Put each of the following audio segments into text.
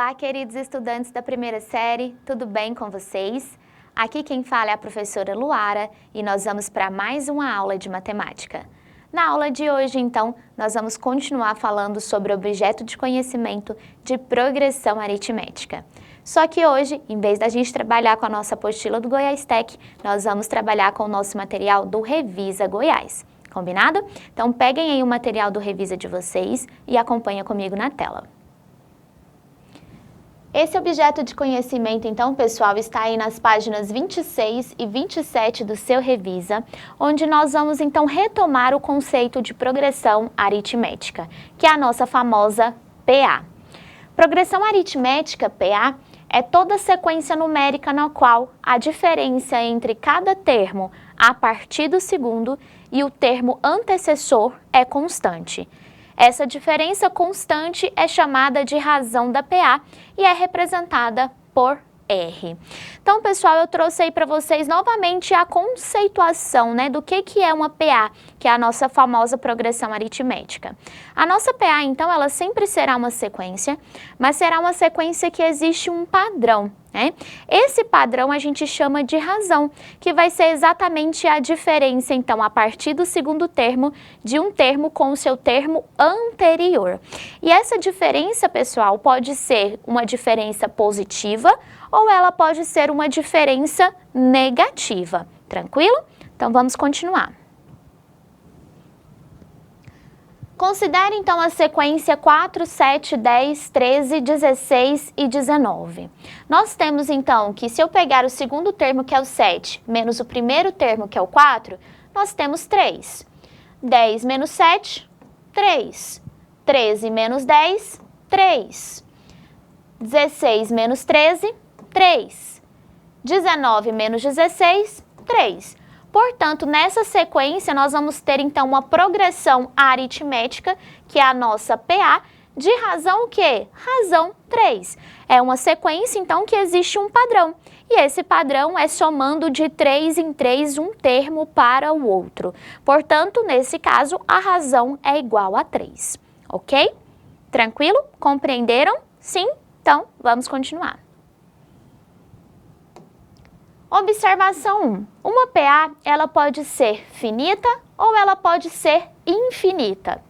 Olá, queridos estudantes da primeira série, tudo bem com vocês? Aqui quem fala é a professora Luara e nós vamos para mais uma aula de matemática. Na aula de hoje, então, nós vamos continuar falando sobre o objeto de conhecimento de progressão aritmética. Só que hoje, em vez da gente trabalhar com a nossa apostila do Goiás Tech, nós vamos trabalhar com o nosso material do Revisa Goiás. Combinado? Então peguem aí o material do Revisa de vocês e acompanhem comigo na tela. Esse objeto de conhecimento, então, pessoal, está aí nas páginas 26 e 27 do seu Revisa, onde nós vamos, então, retomar o conceito de progressão aritmética, que é a nossa famosa PA. Progressão aritmética, PA, é toda sequência numérica na qual a diferença entre cada termo a partir do segundo e o termo antecessor é constante. Essa diferença constante é chamada de razão da PA e é representada por R. Então, pessoal, eu trouxe aí para vocês novamente a conceituação, do que é uma PA, que é a nossa famosa progressão aritmética. A nossa PA, então, ela sempre será uma sequência, mas será uma sequência que existe um padrão, Esse padrão a gente chama de razão, que vai ser exatamente a diferença, então, a partir do segundo termo, de um termo com o seu termo anterior. E essa diferença, pessoal, pode ser uma diferença positiva ou ela pode ser uma diferença negativa. Tranquilo? Então, vamos continuar. Considere, então, a sequência 4, 7, 10, 13, 16 e 19. Nós temos, então, que se eu pegar o segundo termo, que é o 7, menos o primeiro termo, que é o 4, nós temos 3. 10 menos 7, 3. 13 menos 10, 3. 16 menos 13, 3. 19 menos 16, 3. Portanto, nessa sequência, nós vamos ter, então, uma progressão aritmética, que é a nossa PA, de razão o quê? Razão 3. É uma sequência, então, que existe um padrão. E esse padrão é somando de 3 em 3 um termo para o outro. Portanto, nesse caso, a razão é igual a 3. Ok? Tranquilo? Compreenderam? Sim? Então, vamos continuar. Observação 1. Uma PA, ela pode ser finita ou ela pode ser infinita.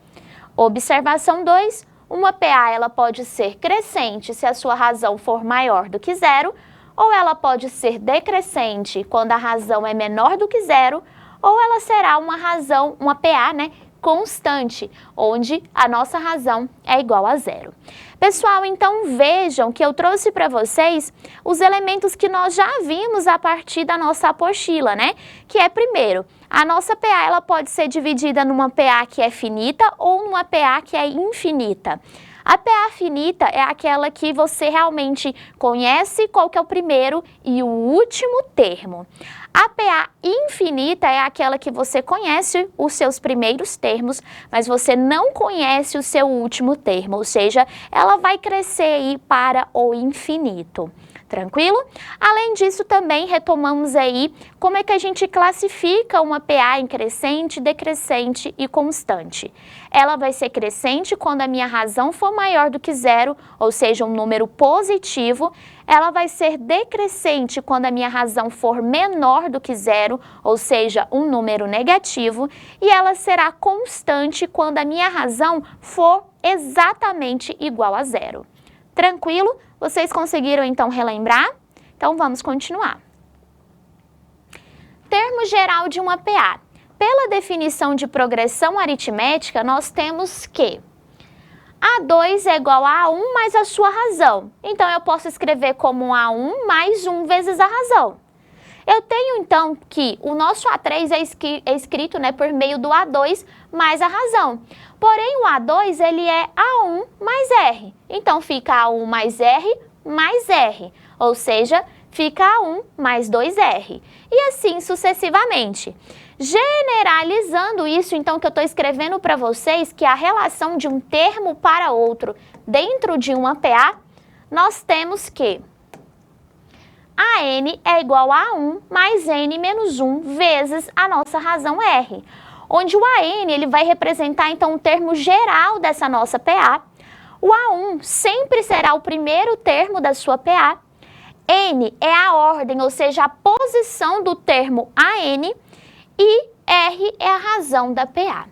Observação 2. Uma PA, ela pode ser crescente se a sua razão for maior do que zero, ou ela pode ser decrescente quando a razão é menor do que zero, ou ela será uma PA, constante, onde a nossa razão é igual a zero. Pessoal, então vejam que eu trouxe para vocês os elementos que nós já vimos a partir da nossa apostila, Que é, primeiro, a nossa PA ela pode ser dividida numa PA que é finita ou numa PA que é infinita. A PA finita é aquela que você realmente conhece qual que é o primeiro e o último termo. A PA infinita é aquela que você conhece os seus primeiros termos, mas você não conhece o seu último termo, ou seja, ela vai crescer aí para o infinito. Tranquilo? Além disso, também retomamos aí como é que a gente classifica uma PA em crescente, decrescente e constante. Ela vai ser crescente quando a minha razão for maior do que zero, ou seja, um número positivo. Ela vai ser decrescente quando a minha razão for menor do que zero, ou seja, um número negativo. E ela será constante quando a minha razão for exatamente igual a zero. Tranquilo? Vocês conseguiram, então, relembrar? Então, vamos continuar. Termo geral de uma PA. Pela definição de progressão aritmética, nós temos que A2 é igual a A1 mais a sua razão. Então, eu posso escrever como A1 mais 1 vezes a razão. Eu tenho, então, que o nosso A3 é escrito por meio do A2 mais a razão. Porém, o A2 ele é A1 mais R. Então, fica A1 mais R mais R. Ou seja, fica A1 mais 2R. E assim sucessivamente. Generalizando isso, então, que eu estou escrevendo para vocês, que a relação de um termo para outro dentro de uma PA, nós temos que AN é igual a 1 mais N menos 1 vezes a nossa razão R, onde o AN ele vai representar então o termo geral dessa nossa PA, O A1 sempre será o primeiro termo da sua PA. N é a ordem, ou seja, a posição do termo AN, e R é a razão da PA.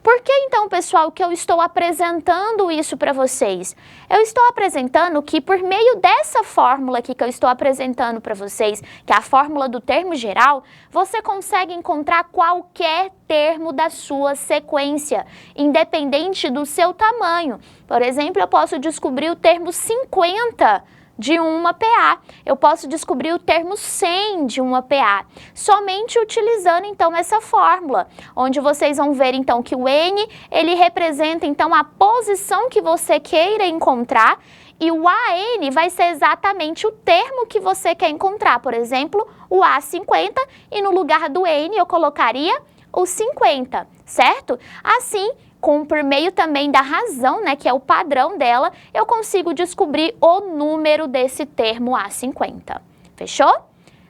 Por que então, pessoal, que eu estou apresentando isso para vocês? Eu estou apresentando que por meio dessa fórmula aqui que eu estou apresentando para vocês, que é a fórmula do termo geral, você consegue encontrar qualquer termo da sua sequência, independente do seu tamanho. Por exemplo, eu posso descobrir o termo 50 de uma PA. Eu posso descobrir o termo 100 de uma PA, somente utilizando então essa fórmula, onde vocês vão ver então que o N, ele representa então a posição que você queira encontrar, e o AN vai ser exatamente o termo que você quer encontrar. Por exemplo, o A50, e no lugar do N eu colocaria o 50, certo? Assim, por meio também da razão, né, que é o padrão dela, eu consigo descobrir o número desse termo A50. Fechou?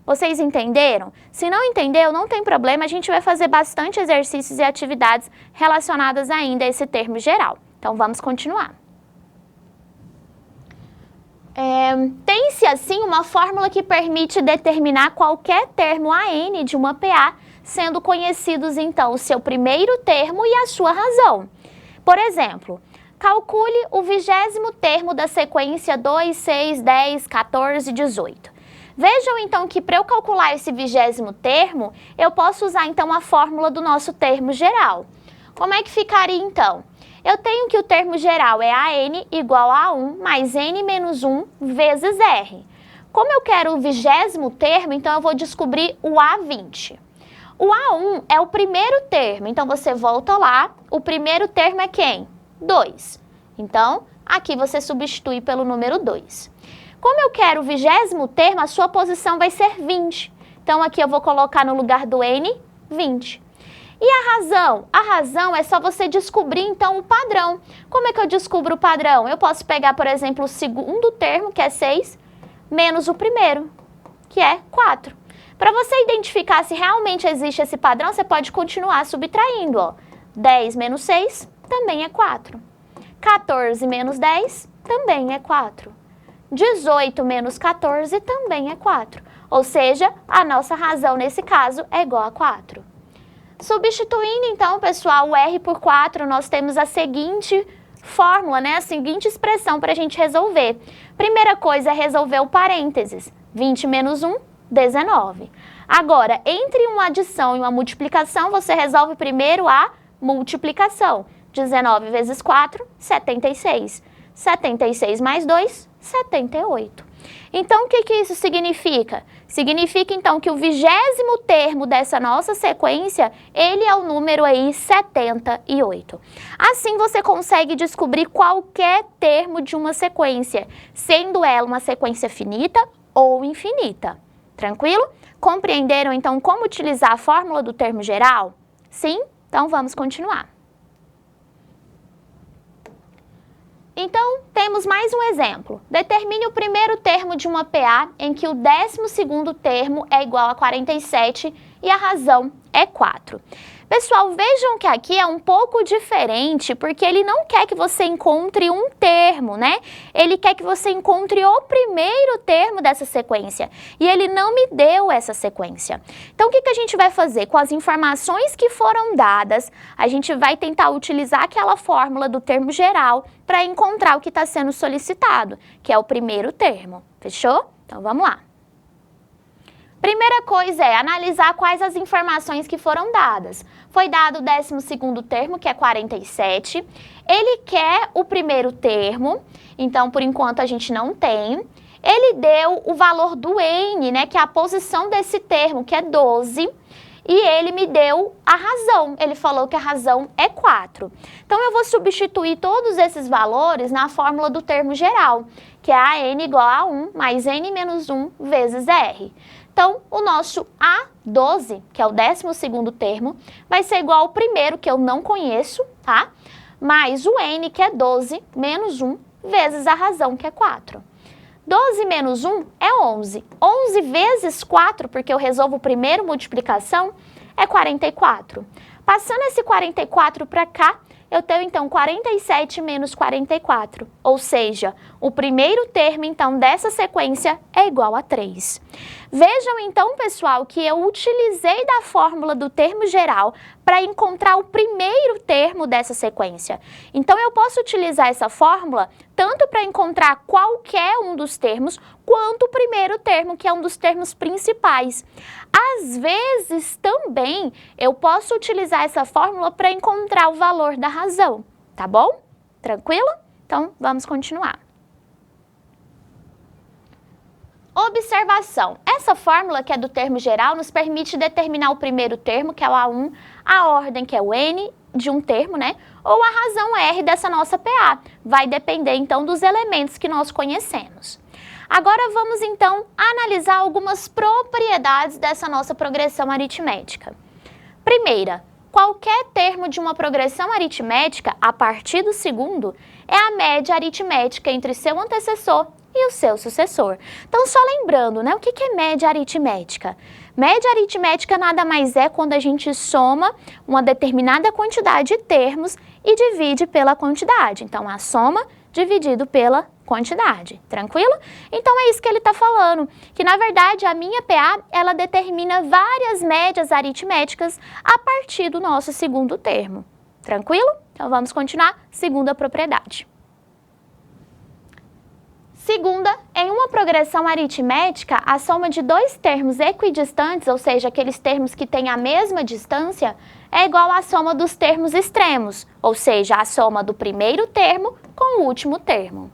Vocês entenderam? Se não entendeu, não tem problema, a gente vai fazer bastante exercícios e atividades relacionadas ainda a esse termo geral. Então, vamos continuar. Tem-se, assim, uma fórmula que permite determinar qualquer termo AN de uma PA, sendo conhecidos, então, o seu primeiro termo e a sua razão. Por exemplo, calcule o 20º termo da sequência 2, 6, 10, 14, 18. Vejam, então, que para eu calcular esse 20º termo, eu posso usar, então, a fórmula do nosso termo geral. Como é que ficaria, então? Eu tenho que o termo geral é AN igual a 1 mais N menos 1 vezes R. Como eu quero o 20º termo, então eu vou descobrir o A20. O A1 é o primeiro termo, então você volta lá, o primeiro termo é quem? 2. Então, aqui você substitui pelo número 2. Como eu quero o 20º termo, a sua posição vai ser 20. Então, aqui eu vou colocar no lugar do N, 20. E a razão? A razão é só você descobrir, então, o padrão. Como é que eu descubro o padrão? Eu posso pegar, por exemplo, o segundo termo, que é 6, menos o primeiro, que é 4. Para você identificar se realmente existe esse padrão, você pode continuar subtraindo, ó. 10 menos 6 também é 4. 14 menos 10 também é 4. 18 menos 14 também é 4. Ou seja, a nossa razão nesse caso é igual a 4. Substituindo então, pessoal, o R por 4, nós temos a seguinte fórmula, né? A seguinte expressão para a gente resolver. Primeira coisa é resolver o parênteses. 20 menos 1, 19. Agora, entre uma adição e uma multiplicação, você resolve primeiro a multiplicação. 19 vezes 4, 76. 76 mais 2, 78. Então, o que isso significa? Significa, então, que o 20º termo dessa nossa sequência, ele é o número aí 78. Assim, você consegue descobrir qualquer termo de uma sequência, sendo ela uma sequência finita ou infinita. Tranquilo? Compreenderam, então, como utilizar a fórmula do termo geral? Sim? Então, vamos continuar. Então, temos mais um exemplo. Determine o primeiro termo de uma PA em que o 12º termo é igual a 47 e a razão é 4. Pessoal, vejam que aqui é um pouco diferente, porque ele não quer que você encontre um termo, né? Ele quer que você encontre o primeiro termo dessa sequência. E ele não me deu essa sequência. Então, o que a gente vai fazer? Com as informações que foram dadas, a gente vai tentar utilizar aquela fórmula do termo geral para encontrar o que está sendo solicitado, que é o primeiro termo. Fechou? Então, vamos lá. Primeira coisa é analisar quais as informações que foram dadas. Foi dado o 12º termo, que é 47. Ele quer o primeiro termo, então, por enquanto, a gente não tem. Ele deu o valor do N, né, que é a posição desse termo, que é 12. E ele me deu a razão. Ele falou que a razão é 4. Então, eu vou substituir todos esses valores na fórmula do termo geral, que é AN igual a 1 mais N menos 1 vezes R. Então, o nosso A12, que é o 12º termo, vai ser igual ao primeiro, que eu não conheço, tá? Mais o N, que é 12, menos 1, vezes a razão, que é 4. 12 menos 1 é 11. 11 vezes 4, porque eu resolvo primeiro multiplicação, é 44. Passando esse 44 para cá, eu tenho então 47 menos 44, ou seja, o primeiro termo então dessa sequência é igual a 3. Vejam então, pessoal, que eu utilizei da fórmula do termo geral para encontrar o primeiro termo dessa sequência. Então eu posso utilizar essa fórmula tanto para encontrar qualquer um dos termos, quanto o primeiro termo, que é um dos termos principais. Às vezes também eu posso utilizar essa fórmula para encontrar o valor da razão, tá bom? Tranquilo? Então vamos continuar. Observação. Essa fórmula, que é do termo geral, nos permite determinar o primeiro termo, que é o A1, a ordem, que é o N de um termo, né? Ou a razão R dessa nossa PA. Vai depender, então, dos elementos que nós conhecemos. Agora vamos, então, analisar algumas propriedades dessa nossa progressão aritmética. Primeira, qualquer termo de uma progressão aritmética, a partir do segundo, é a média aritmética entre seu antecessor e o seu sucessor. Então, só lembrando, né, o que é média aritmética? Média aritmética nada mais é quando a gente soma uma determinada quantidade de termos e divide pela quantidade. Então, a soma dividido pela quantidade, tranquilo? Então, é isso que ele está falando, que na verdade a minha PA, ela determina várias médias aritméticas a partir do nosso segundo termo, tranquilo? Então, vamos continuar, segunda propriedade. Segunda, em uma progressão aritmética, a soma de dois termos equidistantes, ou seja, aqueles termos que têm a mesma distância, é igual à soma dos termos extremos, ou seja, a soma do primeiro termo com o último termo.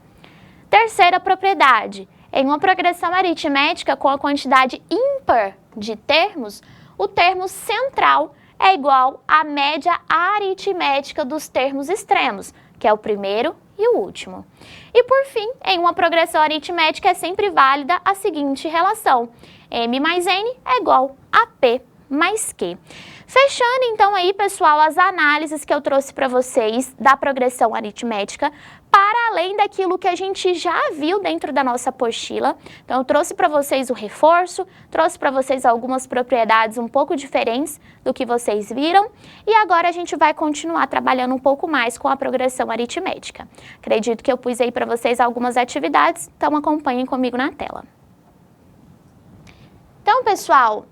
Terceira propriedade, em uma progressão aritmética com a quantidade ímpar de termos, o termo central é igual à média aritmética dos termos extremos, que é o primeiro e o último. E por fim, em uma progressão aritmética é sempre válida a seguinte relação: M mais N é igual a P mais Q. Fechando então aí, pessoal, as análises que eu trouxe para vocês da progressão aritmética, para além daquilo que a gente já viu dentro da nossa apostila. Então, eu trouxe para vocês o reforço, trouxe para vocês algumas propriedades um pouco diferentes do que vocês viram, e agora a gente vai continuar trabalhando um pouco mais com a progressão aritmética. Acredito que eu pus aí para vocês algumas atividades, então acompanhem comigo na tela. Então, pessoal,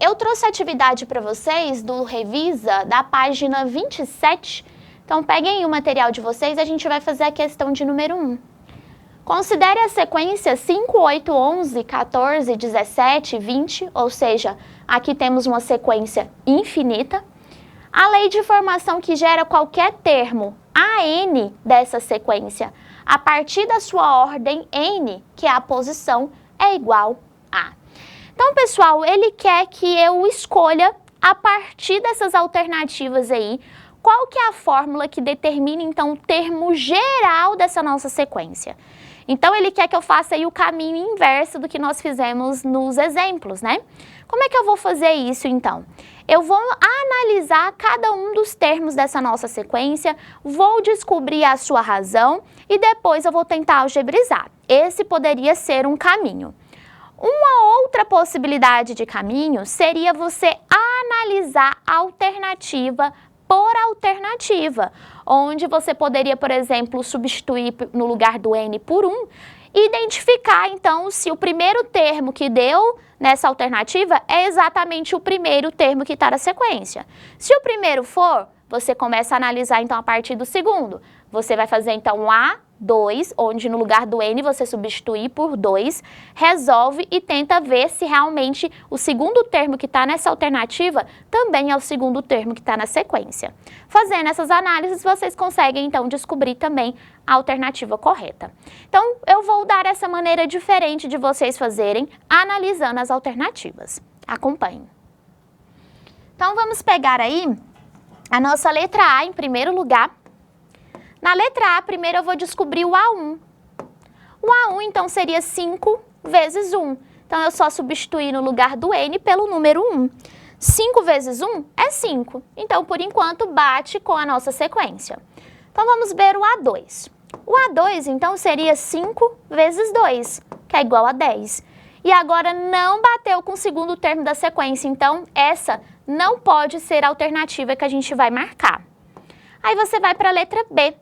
eu trouxe a atividade para vocês do Revisa, da página 27. Então, peguem o material de vocês e a gente vai fazer a questão de número 1. Considere a sequência 5, 8, 11, 14, 17, 20, ou seja, aqui temos uma sequência infinita. A lei de formação que gera qualquer termo AN dessa sequência, a partir da sua ordem N, que é a posição, é igual a. Então, pessoal, ele quer que eu escolha, a partir dessas alternativas aí, qual que é a fórmula que determina, então, o termo geral dessa nossa sequência. Então, ele quer que eu faça aí o caminho inverso do que nós fizemos nos exemplos, né? Como é que eu vou fazer isso, então? Eu vou analisar cada um dos termos dessa nossa sequência, vou descobrir a sua razão e depois eu vou tentar algebrizar. Esse poderia ser um caminho. Uma outra possibilidade de caminho seria você analisar alternativa por alternativa, onde você poderia, por exemplo, substituir no lugar do N por 1 e identificar, então, se o primeiro termo que deu nessa alternativa é exatamente o primeiro termo que está na sequência. Se o primeiro for, você começa a analisar, então, a partir do segundo. Você vai fazer, então, A2, onde no lugar do N você substitui por 2, resolve e tenta ver se realmente o segundo termo que está nessa alternativa também é o segundo termo que está na sequência. Fazendo essas análises, vocês conseguem, então, descobrir também a alternativa correta. Então, eu vou dar essa maneira diferente de vocês fazerem, analisando as alternativas. Acompanhem. Então, vamos pegar aí a nossa letra A em primeiro lugar. Na letra A, primeiro eu vou descobrir o A1. O A1, então, seria 5 vezes 1. Então, eu só substituir no lugar do N pelo número 1. 5 vezes 1 é 5. Então, por enquanto, bate com a nossa sequência. Então, vamos ver o A2. O A2, então, seria 5 vezes 2, que é igual a 10. E agora não bateu com o segundo termo da sequência, então, essa não pode ser a alternativa que a gente vai marcar. Aí você vai para a letra B.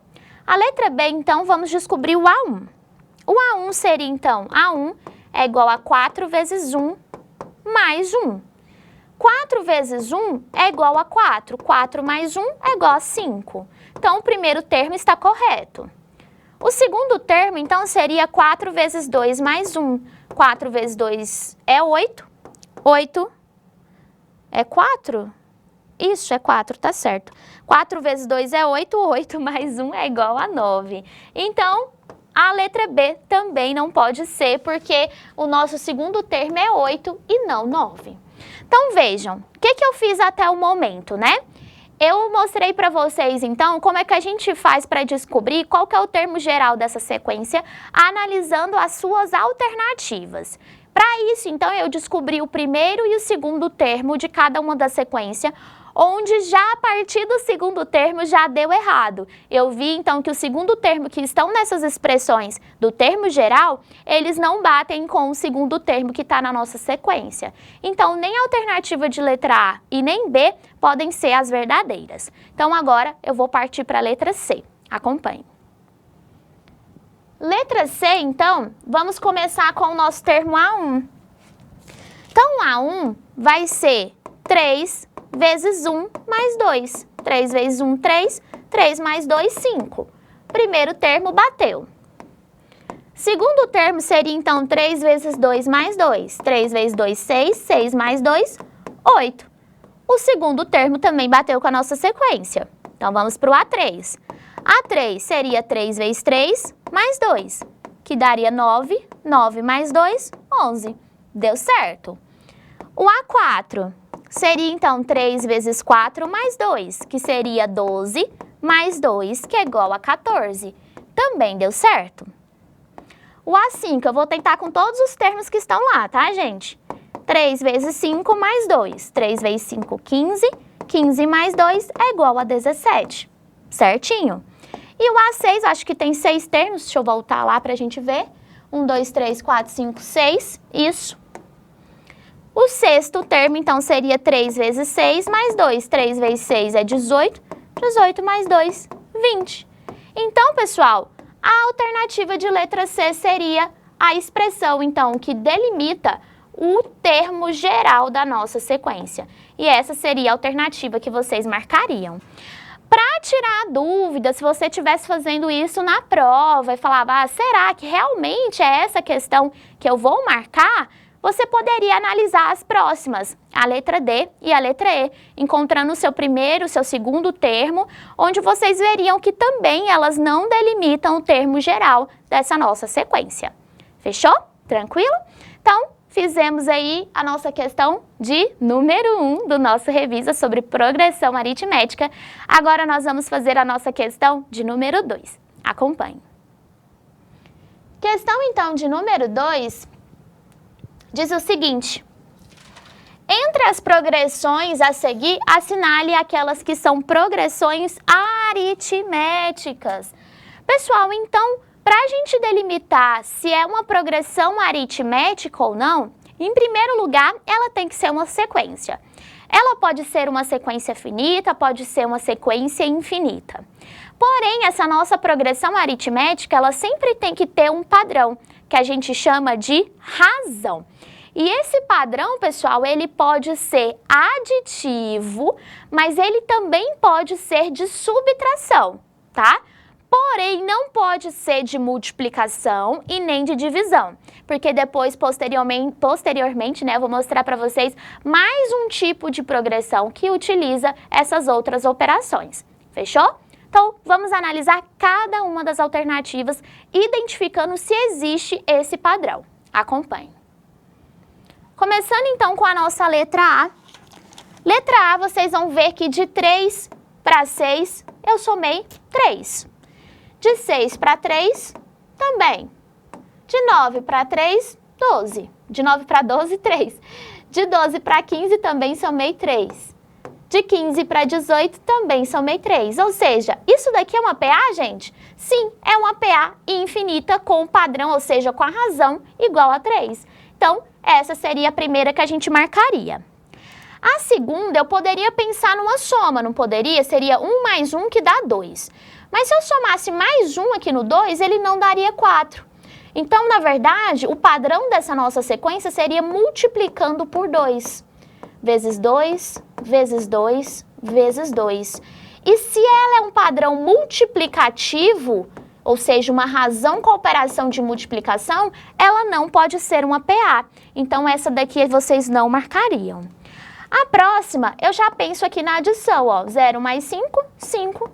A letra B, então, vamos descobrir o A1. O A1 seria, então, A1 é igual a 4 vezes 1 mais 1. 4 vezes 1 é igual a 4. 4 mais 1 é igual a 5. Então, o primeiro termo está correto. O segundo termo, então, seria 4 vezes 2 mais 1. 4 vezes 2 é 8. 8 é 4? Isso, é 4, tá certo. 4 vezes 2 é 8. 8 mais 1 é igual a 9. Então, a letra B também não pode ser, porque o nosso segundo termo é 8 e não 9. Então, vejam, o que eu fiz até o momento, né? Eu mostrei para vocês, então, como é que a gente faz para descobrir qual que é o termo geral dessa sequência, analisando as suas alternativas. Para isso, então, eu descobri o primeiro e o segundo termo de cada uma da sequência, onde já a partir do segundo termo já deu errado. Eu vi, então, que o segundo termo que estão nessas expressões do termo geral, eles não batem com o segundo termo que está na nossa sequência. Então, nem a alternativa de letra A e nem B podem ser as verdadeiras. Então, agora eu vou partir para a letra C. Acompanhe. Letra C, então, vamos começar com o nosso termo A1. Então, A1 vai ser 3 vezes 1 mais 2. 3 vezes 1, 3. 3 mais 2, 5. Primeiro termo bateu. Segundo termo seria, então, 3 vezes 2 mais 2. 3 vezes 2, 6. 6 mais 2, 8. O segundo termo também bateu com a nossa sequência. Então, vamos para o A3. A3 seria 3 vezes 3 mais 2, que daria 9. 9 mais 2, 11. Deu certo. O A4 seria, então, 3 vezes 4 mais 2, que seria 12, mais 2, que é igual a 14. Também deu certo. O A5, eu vou tentar com todos os termos que estão lá, tá, gente? 3 vezes 5 mais 2. 3 vezes 5, 15. 15 mais 2 é igual a 17. Certinho. E o A6, acho que tem 6 termos. Deixa eu voltar lá para a gente ver. 1, 2, 3, 4, 5, 6. Isso. O sexto termo, então, seria 3 vezes 6 mais 2. 3 vezes 6 é 18. 18 mais 2, 20. Então, pessoal, a alternativa de letra C seria a expressão, então, que delimita o termo geral da nossa sequência. E essa seria a alternativa que vocês marcariam. Para tirar a dúvida, se você estivesse fazendo isso na prova e falava, será que realmente é essa questão que eu vou marcar? Você poderia analisar as próximas, a letra D e a letra E, encontrando o seu primeiro, o seu segundo termo, onde vocês veriam que também elas não delimitam o termo geral dessa nossa sequência. Fechou? Tranquilo? Então, fizemos aí a nossa questão de número 1 do nosso Revisa sobre progressão aritmética. Agora nós vamos fazer a nossa questão de número 2. Acompanhe. Questão, então, de número 2 diz o seguinte: entre as progressões a seguir, assinale aquelas que são progressões aritméticas. Pessoal, então, para a gente delimitar se é uma progressão aritmética ou não, em primeiro lugar, ela tem que ser uma sequência. Ela pode ser uma sequência finita, pode ser uma sequência infinita. Porém, essa nossa progressão aritmética, ela sempre tem que ter um padrão, que a gente chama de razão. E esse padrão, pessoal, ele pode ser aditivo, mas ele também pode ser de subtração, tá? Porém, não pode ser de multiplicação e nem de divisão, porque depois, posteriormente, né, eu vou mostrar para vocês mais um tipo de progressão que utiliza essas outras operações. Fechou? Então, vamos analisar cada uma das alternativas, identificando se existe esse padrão. Acompanhe. Começando, então, com a nossa letra A. Letra A, vocês vão ver que de 3 para 6, eu somei 3. De 6 para 3, também. De 9 para 3, 12. De 9 para 12, 3. De 12 para 15, também somei 3. De 15 para 18, também somei 3. Ou seja, isso daqui é uma PA, gente? Sim, é uma PA infinita com o padrão, ou seja, com a razão igual a 3. Então, essa seria a primeira que a gente marcaria. A segunda, eu poderia pensar numa soma, não poderia? Seria 1 mais 1 que dá 2. Mas se eu somasse mais 1 aqui no 2, ele não daria 4. Então, na verdade, o padrão dessa nossa sequência seria multiplicando por 2. Vezes 2, vezes 2, vezes 2. E se ela é um padrão multiplicativo, ou seja, uma razão com operação de multiplicação, ela não pode ser uma PA. Então, essa daqui vocês não marcariam. A próxima, eu já penso aqui na adição, ó. 0 mais 5, 5.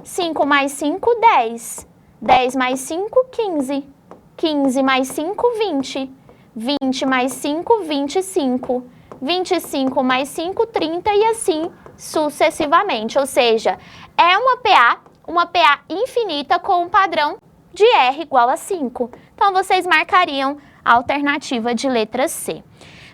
5 mais 5, 10. 10 mais 5, 15. 15 mais 5, 20. 20 mais 5, 25. 25 mais 5, 30 e assim sucessivamente. Ou seja, é uma PA infinita com um padrão de R igual a 5. Então, vocês marcariam a alternativa de letra C.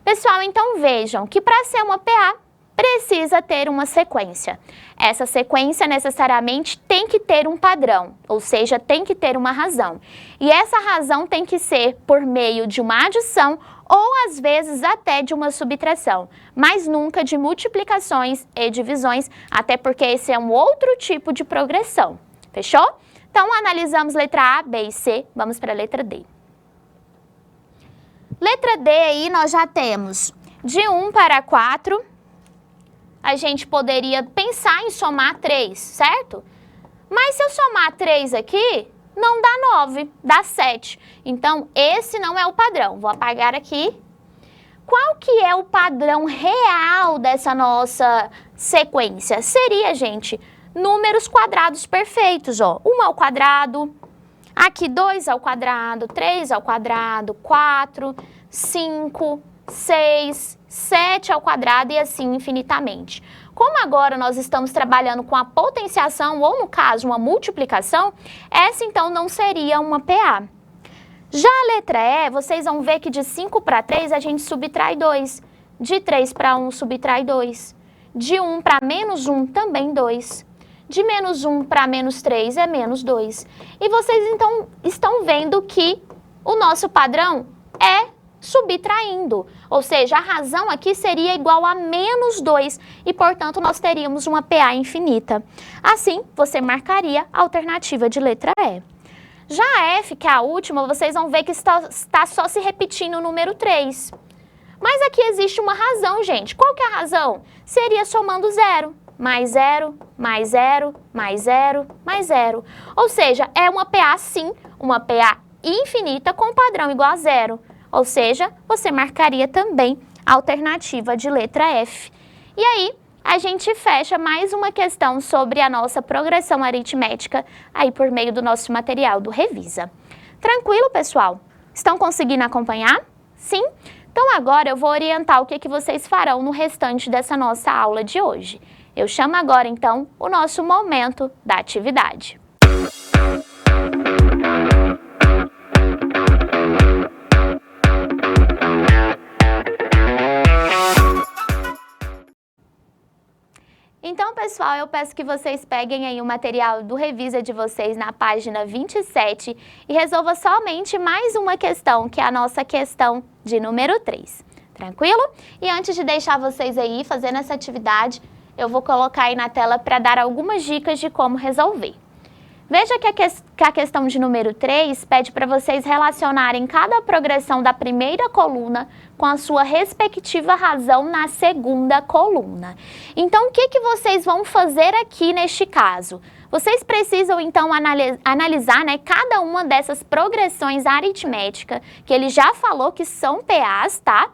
Pessoal, então vejam que para ser uma PA, precisa ter uma sequência. Essa sequência necessariamente tem que ter um padrão, ou seja, tem que ter uma razão. E essa razão tem que ser por meio de uma adição ou às vezes até de uma subtração, mas nunca de multiplicações e divisões, até porque esse é um outro tipo de progressão. Fechou? Então, analisamos letra A, B e C, vamos para a letra D. Letra D aí nós já temos de 1 para 4, a gente poderia pensar em somar 3, certo? Mas se eu somar 3 aqui, não dá 9, dá 7. Então, esse não é o padrão. Vou apagar aqui. Qual que é o padrão real dessa nossa sequência? Seria, gente, números quadrados perfeitos, ó. 1 ao quadrado, aqui 2 ao quadrado, 3 ao quadrado, 4, 5, 6, 7 ao quadrado e assim infinitamente. Como agora nós estamos trabalhando com a potenciação, ou no caso, uma multiplicação, essa então não seria uma PA. Já a letra E, vocês vão ver que de 5 para 3 a gente subtrai 2. De 3 para 1 subtrai 2. De 1 para menos 1 também 2. De menos 1 para menos 3 é menos 2. E vocês então estão vendo que o nosso padrão é subtraindo, ou seja, a razão aqui seria igual a menos 2 e, portanto, nós teríamos uma PA infinita. Assim, você marcaria a alternativa de letra E. Já a F, que é a última, vocês vão ver que está só se repetindo o número 3. Mas aqui existe uma razão, gente. Qual que é a razão? Seria somando 0, mais 0, mais 0, mais 0, mais 0. Ou seja, é uma PA sim, uma PA infinita com padrão igual a 0. Ou seja, você marcaria também a alternativa de letra F. E aí, a gente fecha mais uma questão sobre a nossa progressão aritmética aí por meio do nosso material do Revisa. Tranquilo, pessoal? Estão conseguindo acompanhar? Sim? Então, agora eu vou orientar o que vocês farão no restante dessa nossa aula de hoje. Eu chamo agora, então, o nosso momento da atividade. Então, pessoal, eu peço que vocês peguem aí o material do Revisa de vocês na página 27 e resolva somente mais uma questão, que é a nossa questão de número 3. Tranquilo? E antes de deixar vocês aí fazendo essa atividade, eu vou colocar aí na tela para dar algumas dicas de como resolver. Veja que a questão de número 3 pede para vocês relacionarem cada progressão da primeira coluna com a sua respectiva razão na segunda coluna. Então, o que vocês vão fazer aqui neste caso? Vocês precisam, então, analisar, né, cada uma dessas progressões aritméticas, que ele já falou que são PAs, tá?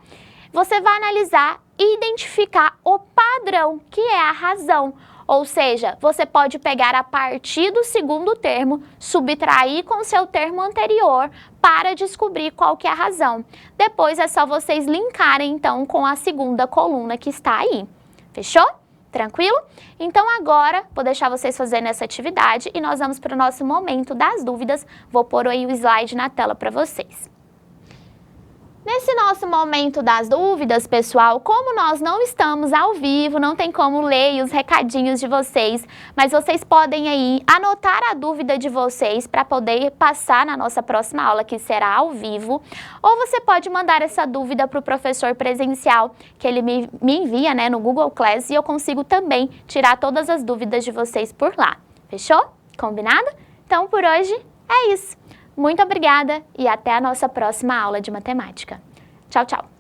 Você vai analisar e identificar o padrão, que é a razão. Ou seja, você pode pegar a partir do segundo termo, subtrair com o seu termo anterior para descobrir qual que é a razão. Depois é só vocês linkarem então com a segunda coluna que está aí. Fechou? Tranquilo? Então agora vou deixar vocês fazendo essa atividade e nós vamos para o nosso momento das dúvidas. Vou pôr aí o slide na tela para vocês. Nesse nosso momento das dúvidas, pessoal, como nós não estamos ao vivo, não tem como ler os recadinhos de vocês, mas vocês podem aí anotar a dúvida de vocês para poder passar na nossa próxima aula, que será ao vivo, ou você pode mandar essa dúvida para o professor presencial, que ele me envia, né, no Google Class, e eu consigo também tirar todas as dúvidas de vocês por lá. Fechou? Combinado? Então, por hoje é isso. Muito obrigada e até a nossa próxima aula de matemática. Tchau, tchau!